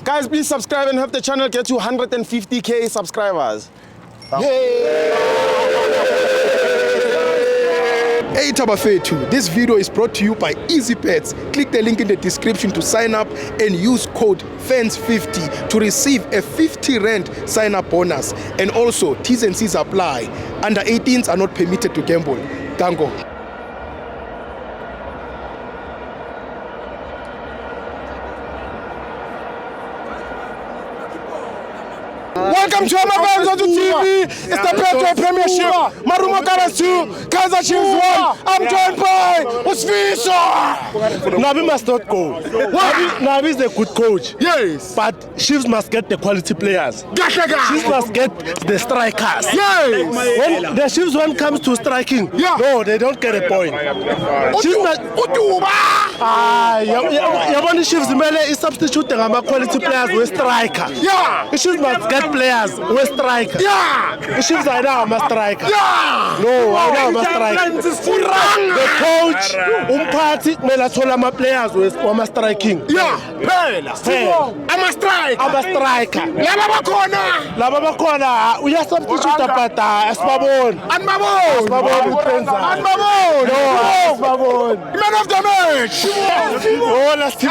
Guys, please subscribe and help the channel get to 150k subscribers. Hey Tabafetu, this video is brought to you by EasyPets. Click the link in the description to sign up and use code FANS50 to receive a 50 Rand sign up bonus. And also, T's and C's apply. Under 18s are not permitted to gamble. Gango. Welcome to my fans on the TV. It's the Petro Premiership. Marumo Gallants 2, Kaizer Chiefs 1. I'm joined by Usfiso. Nabi must not go. Nabi is a good coach. Yes. But Chiefs must get the quality players. Chiefs must get the strikers. Yes. When the Chiefs one comes to striking, no, they don't get a point. Chiefs must. Yabani Chiefs is substituting our quality players with striker. Yeah. The Chiefs must get players with striker. Yeah. The Chiefs are now a striker. Yeah. No, I know a striker. The coach, umphathi kumele athole ama players with striking. Yeah. Phela. I'm a striker. I'm a striker. Laba bakhona uyasubstitute but asibaboni. Anibaboni. No, asibaboni. Man of the match. Oh, let's go.